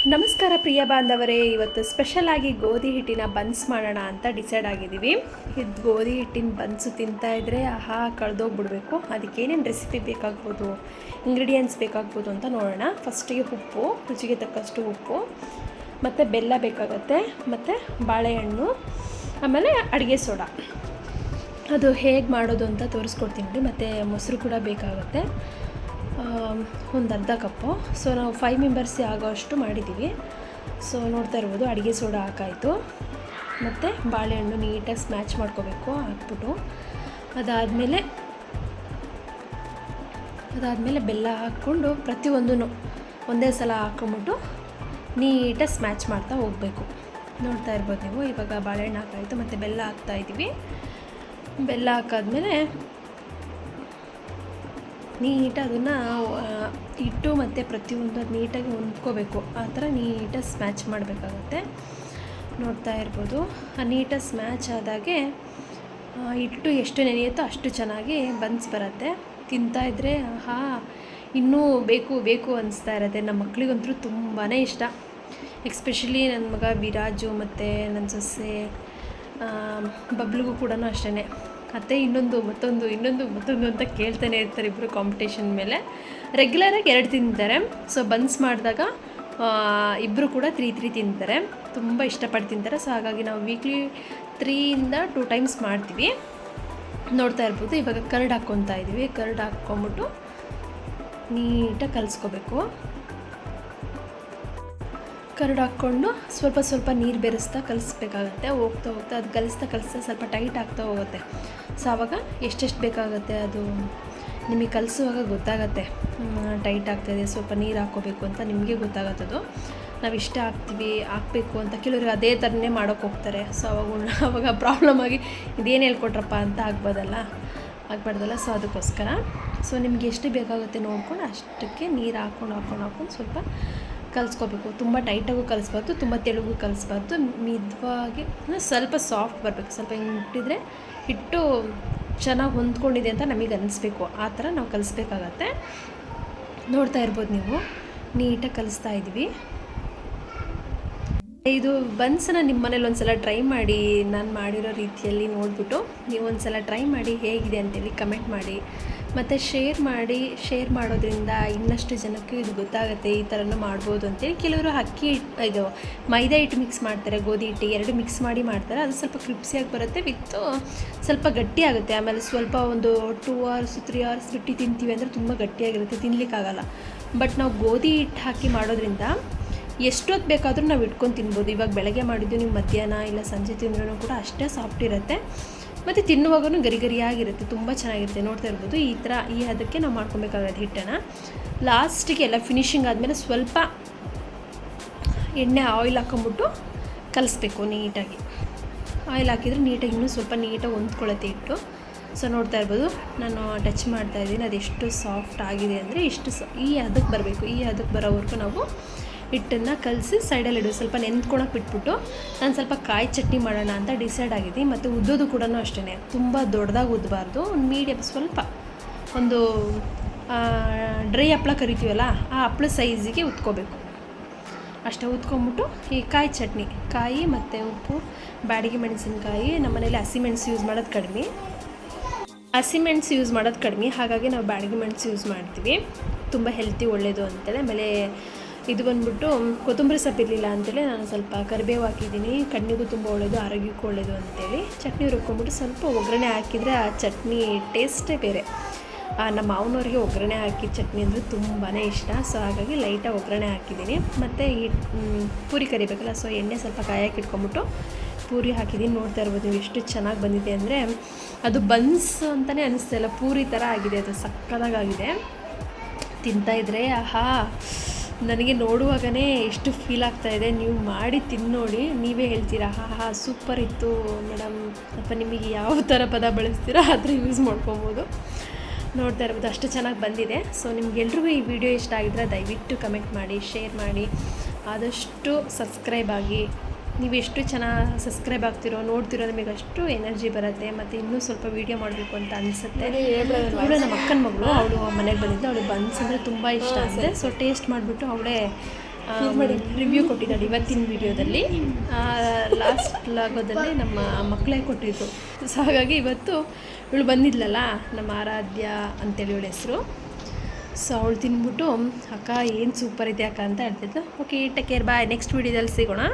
ನಮಸ್ಕಾರ ಪ್ರಿಯ ಬಾಂಧವರೇ, ಇವತ್ತು ಸ್ಪೆಷಲ್ ಆಗಿ ಗೋಧಿ ಹಿಟ್ಟಿನ ಬನ್ಸ್ ಮಾಡೋಣ ಅಂತ ಡಿಸೈಡ್ ಆಗಿದ್ದೀವಿ. ಇದು ಗೋಧಿ ಹಿಟ್ಟಿನ ಬನ್ಸು ತಿಂತಾ ಇದ್ದರೆ ಕಳೆದೋಗ್ಬಿಡ್ಬೇಕು. ಅದಕ್ಕೆ ಏನೇನು ರೆಸಿಪಿ ಬೇಕಾಗ್ಬೋದು, ಇಂಗ್ರೀಡಿಯೆಂಟ್ಸ್ ಬೇಕಾಗ್ಬೋದು ಅಂತ ನೋಡೋಣ. ಫಸ್ಟಿಗೆ ಉಪ್ಪು, ರುಚಿಗೆ ತಕ್ಕಷ್ಟು ಉಪ್ಪು, ಮತ್ತು ಬೆಲ್ಲ ಬೇಕಾಗತ್ತೆ, ಮತ್ತು ಬಾಳೆಹಣ್ಣು, ಆಮೇಲೆ ಅಡುಗೆ ಸೋಡಾ. ಅದು ಹೇಗೆ ಮಾಡೋದು ಅಂತ ತೋರಿಸ್ಕೊಡ್ತೀನಿ. ಮತ್ತು ಮೊಸರು ಕೂಡ ಬೇಕಾಗುತ್ತೆ, ಒಂದು ಅರ್ಧ ಕಪ್ಪು. ಸೊ ನಾವು 5 ಮೆಂಬರ್ಸ್ ಆಗೋ ಅಷ್ಟು ಮಾಡಿದ್ದೀವಿ. ಸೊ ನೋಡ್ತಾ ಇರ್ಬೋದು, ಅಡುಗೆ ಸೋಡಾ ಹಾಕಾಯಿತು, ಮತ್ತು ಬಾಳೆಹಣ್ಣು ನೀಟಾಗಿ ಸ್ಮ್ಯಾಚ್ ಮಾಡ್ಕೋಬೇಕು ಹಾಕ್ಬಿಟ್ಟು. ಅದಾದಮೇಲೆ ಬೆಲ್ಲ ಹಾಕ್ಕೊಂಡು ಪ್ರತಿಯೊಂದೂ ಒಂದೇ ಸಲ ಹಾಕ್ಕೊಂಬಿಟ್ಟು ನೀಟಾಗಿ ಸ್ಮ್ಯಾಚ್ ಮಾಡ್ತಾ ಹೋಗಬೇಕು. ನೋಡ್ತಾ ಇರ್ಬೋದು ನೀವು. ಇವಾಗ ಬಾಳೆಹಣ್ಣು ಹಾಕಾಯಿತು ಮತ್ತು ಬೆಲ್ಲ ಹಾಕ್ತಾಯಿದ್ದೀವಿ. ಬೆಲ್ಲ ಹಾಕಾದ್ಮೇಲೆ ನೀಟಾಗಿ ಅದನ್ನು ಹಿಟ್ಟು ಮತ್ತು ಪ್ರತಿಯೊಂದು ಅದು ನೀಟಾಗಿ ಹೊಂದ್ಕೋಬೇಕು. ಆ ಥರ ನೀಟಾಗಿ ಸ್ಮ್ಯಾಚ್ ಮಾಡಬೇಕಾಗತ್ತೆ. ನೋಡ್ತಾ ಇರ್ಬೋದು, ಆ ನೀಟಾಗಿ ಸ್ಮ್ಯಾಚ್ ಆದಾಗೆ ಹಿಟ್ಟು ಎಷ್ಟು ನೆನೆಯುತ್ತೋ ಅಷ್ಟು ಚೆನ್ನಾಗಿ ಬನ್ಸ್ ಬರುತ್ತೆ. ತಿಂತಾಯಿದ್ರೆ ಇನ್ನೂ ಬೇಕು ಬೇಕು ಅನಿಸ್ತಾ ಇರುತ್ತೆ. ನಮ್ಮ ಮಕ್ಕಳಿಗಂತೂ ತುಂಬಾ ಇಷ್ಟ. ಎಕ್ಸ್ಪೆಷಲಿ ನನ್ನ ಮಗ ವಿರಾಜು ಮತ್ತು ನನ್ನ ಸೊಸೆ ಬಬ್ಲಿಗೂ ಕೂಡ ಅಷ್ಟೇ. ಅತ್ತೆ ಇನ್ನೊಂದು ಮತ್ತೊಂದು ಅಂತ ಕೇಳ್ತಾನೆ ಇರ್ತಾರೆ. ಇಬ್ಬರು ಕಾಂಪಿಟೇಷನ್ ಮೇಲೆ. ರೆಗ್ಯುಲರಾಗಿ 2 ತಿಂತಾರೆ. ಸೊ ಬನ್ಸ್ ಮಾಡಿದಾಗ ಇಬ್ಬರು ಕೂಡ 3 ತಿಂತಾರೆ. ತುಂಬ ಇಷ್ಟಪಟ್ಟು ತಿಂತಾರೆ. ಸೊ ಹಾಗಾಗಿ ನಾವು ವೀಕ್ಲಿ 3 to 2 ಟೈಮ್ಸ್ ಮಾಡ್ತೀವಿ. ನೋಡ್ತಾ ಇರ್ಬೋದು. ಇವಾಗ ಕರ್ಡ್ ಹಾಕ್ಕೊತಾ ಇದ್ದೀವಿ. ಕರ್ಡ್ ಹಾಕ್ಕೊಂಬಿಟ್ಟು ನೀಟಾಗಿ ಕಲಿಸ್ಕೋಬೇಕು. ಕರ್ಡ್ ಹಾಕ್ಕೊಂಡು ಸ್ವಲ್ಪ ನೀರು ಬೆರೆಸ್ತಾ ಕಲಿಸ್ಬೇಕಾಗತ್ತೆ. ಹೋಗ್ತಾ ಅದು ಕಲಿಸ್ತಾ ಸ್ವಲ್ಪ ಟೈಟ್ ಆಗ್ತಾ ಹೋಗುತ್ತೆ. ಸೊ ಆವಾಗ ಎಷ್ಟೆಷ್ಟು ಬೇಕಾಗುತ್ತೆ ಅದು ನಿಮಗೆ ಕಲಿಸುವಾಗ ಗೊತ್ತಾಗತ್ತೆ. ಟೈಟ್ ಆಗ್ತಾಯಿದೆ, ಸ್ವಲ್ಪ ನೀರು ಹಾಕ್ಕೋಬೇಕು ಅಂತ ನಿಮಗೆ ಗೊತ್ತಾಗತ್ತದು. ನಾವು ಇಷ್ಟ ಹಾಕಬೇಕು ಅಂತ ಕೆಲವ್ರಿಗೆ ಅದೇ ಥರನೇ ಮಾಡೋಕ್ಕೆ ಹೋಗ್ತಾರೆ. ಸೊ ಅವಾಗ ಪ್ರಾಬ್ಲಮ್ ಆಗಿ ಇದೇನು ಹೇಳ್ಕೊಟ್ರಪ್ಪ ಅಂತ ಆಗ್ಬಾರ್ದಲ್ಲ. ಸೊ ಅದಕ್ಕೋಸ್ಕರ ನಿಮಗೆ ಎಷ್ಟು ಬೇಕಾಗುತ್ತೆ ನೋಡ್ಕೊಂಡು ಅಷ್ಟಕ್ಕೆ ನೀರು ಹಾಕ್ಕೊಂಡು ಸ್ವಲ್ಪ ಕಲಿಸ್ಕೋಬೇಕು. ತುಂಬ ಟೈಟಾಗೂ ಕಲಿಸ್ಬಾರ್ದು, ತುಂಬ ತೆಳುಗೂ ಕಲಿಸ್ಬಾರ್ದು. ಮಿತವಾಗಿ ಸ್ವಲ್ಪ ಸಾಫ್ಟ್ ಬರಬೇಕು. ಸ್ವಲ್ಪ ಹಿಂಗೆ ಇಟ್ಟಿದ್ರೆ ಹಿಟ್ಟು ಚೆನ್ನಾಗಿ ಹೊಂದ್ಕೊಂಡಿದೆ ಅಂತ ನಮಗೆ ಅನ್ನಿಸ್ಬೇಕು. ಆ ಥರ ನಾವು ಕಲಿಸ್ಬೇಕಾಗತ್ತೆ. ನೋಡ್ತಾ ಇರ್ಬೋದು ನೀವು, ನೀಟಾಗಿ ಕಲಿಸ್ತಾ ಇದ್ವಿ. ಇದು ಬನ್ಸನ್ನು ನಿಮ್ಮ ಮನೇಲಿ ಒಂದ್ಸಲ ಟ್ರೈ ಮಾಡಿ. ನಾನು ಮಾಡಿರೋ ರೀತಿಯಲ್ಲಿ ನೋಡಿಬಿಟ್ಟು ನೀವು ಒಂದ್ಸಲ ಟ್ರೈ ಮಾಡಿ ಹೇಗಿದೆ ಅಂತೇಳಿ ಕಮೆಂಟ್ ಮಾಡಿ. ಮತ್ತು ಶೇರ್ ಮಾಡೋದ್ರಿಂದ ಇನ್ನಷ್ಟು ಜನಕ್ಕೆ ಇದು ಗೊತ್ತಾಗುತ್ತೆ, ಈ ಥರನೂ ಮಾಡ್ಬೋದು ಅಂತೇಳಿ. ಕೆಲವರು ಇದು ಮೈದಾ ಹಿಟ್ಟು ಮಿಕ್ಸ್ ಮಾಡ್ತಾರೆ, ಗೋಧಿ ಹಿಟ್ಟು 2 ಮಿಕ್ಸ್ ಮಾಡಿ ಮಾಡ್ತಾರೆ. ಅದು ಸ್ವಲ್ಪ ಕ್ರಿಪ್ಸಿಯಾಗಿ ಬರುತ್ತೆ, ವಿತ್ತು ಸ್ವಲ್ಪ ಗಟ್ಟಿ ಆಗುತ್ತೆ. ಆಮೇಲೆ ಸ್ವಲ್ಪ ಒಂದು 2 hours 3 hours ಬಿಟ್ಟು ತಿಂತೀವಿ ಅಂದರೆ ತುಂಬ ಗಟ್ಟಿಯಾಗಿರುತ್ತೆ, ತಿನ್ನಲಿಕ್ಕಾಗಲ್ಲ. ಬಟ್ ನಾವು ಗೋಧಿ ಹಿಟ್ಟು ಹಾಕಿ ಮಾಡೋದ್ರಿಂದ ಎಷ್ಟೊತ್ತು ಬೇಕಾದರೂ ನಾವು ಇಟ್ಕೊಂಡು ತಿನ್ಬೋದು. ಇವಾಗ ಬೆಳಗ್ಗೆ ಮಾಡಿದ್ದು ನೀವು ಮಧ್ಯಾಹ್ನ ಇಲ್ಲ ಸಂಜೆ ತಿಂದ್ರೂ ಕೂಡ ಅಷ್ಟೇ ಸಾಫ್ಟ್ ಇರುತ್ತೆ. ಮತ್ತು ತಿನ್ನುವಾಗೂ ಗರಿಯಾಗಿರುತ್ತೆ, ತುಂಬ ಚೆನ್ನಾಗಿರುತ್ತೆ. ನೋಡ್ತಾ ಇರ್ಬೋದು. ಈ ಹದಕ್ಕೆ ನಾವು ಮಾಡ್ಕೊಬೇಕಾಗುತ್ತೆ ಹಿಟ್ಟನ್ನು. ಲಾಸ್ಟಿಗೆ ಎಲ್ಲ ಫಿನಿಶಿಂಗ್ ಆದಮೇಲೆ ಸ್ವಲ್ಪ ಆಯಿಲ್ ಹಾಕ್ಕೊಂಬಿಟ್ಟು ಕಲಿಸ್ಬೇಕು ನೀಟಾಗಿ. ಆಯಿಲ್ ಹಾಕಿದರೆ ನೀಟಾಗಿ ಇನ್ನೂ ಸ್ವಲ್ಪ ನೀಟಾಗಿ ಹೊಂದ್ಕೊಳ್ಳುತ್ತೆ ಹಿಟ್ಟು. ಸೊ ನೋಡ್ತಾ ಇರ್ಬೋದು, ನಾನು ಟಚ್ ಮಾಡ್ತಾಯಿದ್ದೀನಿ. ಅದೆಷ್ಟು ಸಾಫ್ಟ್ ಆಗಿದೆ ಅಂದರೆ ಈ ಹದಕ್ಕೆ ಬರಬೇಕು. ಈ ಹದಕ್ಕೆ ಬರೋವರೆಗೂ ನಾವು ಹಿಟ್ಟನ್ನು ಕಲಸಿ ಸೈಡಲ್ಲಿ ಇಡು. ಸ್ವಲ್ಪ ನೆಂದ್ಕೊಳಕ್ಕೆ ಬಿಟ್ಬಿಟ್ಟು ನಾನು ಸ್ವಲ್ಪ ಕಾಯಿ ಚಟ್ನಿ ಮಾಡೋಣ ಅಂತ ಡಿಸೈಡ್ ಆಗಿದ್ದೀನಿ. ಮತ್ತು ಉದ್ದೋದು ಕೂಡ ಅಷ್ಟೇ, ತುಂಬ ದೊಡ್ಡದಾಗಿ ಉದ್ದಬಾರ್ದು. ಒಂದು ಮೀಡಿಯಮ್, ಸ್ವಲ್ಪ ಒಂದು ಡ್ರೈ ಹಪ್ಪಳ ಕರಿತೀವಲ್ಲ ಆ ಹಪ್ಪಳ ಸೈಜಿಗೆ ಉತ್ಕೋಬೇಕು. ಅಷ್ಟೇ ಉತ್ಕೊಂಬಿಟ್ಟು ಈ ಕಾಯಿ ಚಟ್ನಿ, ಕಾಯಿ ಮತ್ತು ಉಪ್ಪು, ಬ್ಯಾಡಗಿ ಮೆಣಸಿನ್ಕಾಯಿ. ನಮ್ಮ ಮನೇಲಿ ಹಸಿಮೆಣಸು ಯೂಸ್ ಮಾಡೋದು ಕಡಿಮೆ, ಹಾಗಾಗಿ ನಾವು ಬ್ಯಾಡಗಿ ಮೆಣಸು ಯೂಸ್ ಮಾಡ್ತೀವಿ. ತುಂಬ ಹೆಲ್ತಿ, ಒಳ್ಳೆಯದು ಅಂತೇಳಿ. ಆಮೇಲೆ ಇದು ಬಂದ್ಬಿಟ್ಟು ಕೊತ್ತಂಬರಿ ಸೊಪ್ಪು ಇರಲಿಲ್ಲ ಅಂತೇಳಿ ನಾನು ಸ್ವಲ್ಪ ಕರಿಬೇವು ಹಾಕಿದ್ದೀನಿ. ಕಣ್ಣಿಗೂ ತುಂಬ ಒಳ್ಳೆಯದು, ಆರೋಗ್ಯಕ್ಕೂ ಒಳ್ಳೆಯದು ಅಂತೇಳಿ. ಚಟ್ನಿ ರುಬ್ಕೊಂಬಿಟ್ಟು ಸ್ವಲ್ಪ ಒಗ್ಗರಣೆ ಹಾಕಿದರೆ ಆ ಚಟ್ನಿ ಟೇಸ್ಟೇ ಬೇರೆ. ನಮ್ಮ ಮಾವನವ್ರಿಗೆ ಒಗ್ಗರಣೆ ಹಾಕಿದ ಚಟ್ನಿ ಅಂದರೆ ತುಂಬಾ ಇಷ್ಟ. ಸೊ ಹಾಗಾಗಿ ಲೈಟಾಗಿ ಒಗ್ಗರಣೆ ಹಾಕಿದ್ದೀನಿ. ಮತ್ತು ಈ ಪೂರಿ ಕರಿಬೇಕಲ್ಲ, ಸೊ ಎಣ್ಣೆ ಸ್ವಲ್ಪ ಕಾಯಕ್ಕೆ ಇಟ್ಕೊಂಬಿಟ್ಟು ಪೂರಿ ಹಾಕಿದ್ದೀನಿ. ನೋಡ್ತಾ ಇರ್ಬೋದು ನೀವು ಎಷ್ಟು ಚೆನ್ನಾಗಿ ಬಂದಿದೆ ಅಂದರೆ ಅದು ಬನ್ಸ್ ಅಂತಲೇ ಅನ್ನಿಸ್ತಾಯಿಲ್ಲ, ಪೂರಿ ಥರ ಆಗಿದೆ. ಅದು ಸಕ್ಕತ್ತಾಗಿದೆ. ತಿಂತಾಯಿದ್ರೆ ನನಗೆ ನೋಡುವಾಗಲೇ ಎಷ್ಟು ಫೀಲ್ ಆಗ್ತಾಯಿದೆ. ನೀವು ಮಾಡಿ ತಿನ್ನೋಡಿ, ನೀವೇ ಹೇಳ್ತೀರಾ ಸೂಪರ್ ಇತ್ತು ಮೇಡಮ್. ಅಥವಾ ನಿಮಗೆ ಯಾವ ಥರ ಪದ ಬಳಸ್ತೀರಾ ಆ ಥರ ಯೂಸ್ ಮಾಡ್ಕೊಬೋದು. ನೋಡ್ತಾ ಇರ್ಬೋದು ಅಷ್ಟು ಚೆನ್ನಾಗಿ ಬಂದಿದೆ. ಸೊ ನಿಮ್ಗೆಲ್ರಿಗೂ ಈ ವಿಡಿಯೋ ಇಷ್ಟ ಆಗಿದ್ರೆ ದಯವಿಟ್ಟು ಕಮೆಂಟ್ ಮಾಡಿ, ಶೇರ್ ಮಾಡಿ, ಆದಷ್ಟು ಸಬ್ಸ್ಕ್ರೈಬ್ ಆಗಿ. ನೀವು ಎಷ್ಟು ಚೆನ್ನಾಗಿ ಸಬ್ಸ್ಕ್ರೈಬ್ ಆಗ್ತಿರೋ ನೋಡ್ತಿರೋ ನಿಮಗೆ ಅಷ್ಟು ಎನರ್ಜಿ ಬರುತ್ತೆ. ಮತ್ತು ಇನ್ನೂ ಸ್ವಲ್ಪ ವೀಡಿಯೋ ಮಾಡಬೇಕು ಅಂತ ಅನಿಸುತ್ತೆ. ಅವಳು ನಮ್ಮ ಅಕ್ಕನ ಮಗಳು, ಅವಳು ಮನೆಗೆ ಬಂದಿದ್ದು. ಅವಳು ಬನ್ಸ್ ಅಂದರೆ ತುಂಬ ಇಷ್ಟ ಆಗಿದೆ. ಸೊ ಟೇಸ್ಟ್ ಮಾಡಿಬಿಟ್ಟು ಅವಳೇ ರಿವ್ಯೂ ಕೊಟ್ಟಿದ್ದಾಳೆ ಇವತ್ತಿನ ವಿಡಿಯೋದಲ್ಲಿ. ಲಾಸ್ಟ್ ಲಾಗೋದಲ್ಲಿ ನಮ್ಮ ಮಕ್ಕಳೇ ಕೊಟ್ಟಿದ್ದು. ಸೊ ಹಾಗಾಗಿ ಇವತ್ತು ಇವಳು ಬಂದಿದ್ಲಲ್ಲ, ನಮ್ಮ ಆರಾಧ್ಯ ಅಂತೇಳಿ ಇವಳ ಹೆಸರು. ಸೊ ಅವಳು ತಿಂದ್ಬಿಟ್ಟು ಅಕ್ಕ ಏನು ಸೂಪರ್ ಇದೆ ಅಕ್ಕ ಅಂತ ಹೇಳ್ತಿದ್ಲು. ಓಕೆ, ಟೇಕ್ ಕೇರ್, ಬಾಯ್. ನೆಕ್ಸ್ಟ್ ವಿಡಿಯೋದಲ್ಲಿ ಸಿಗೋಣ.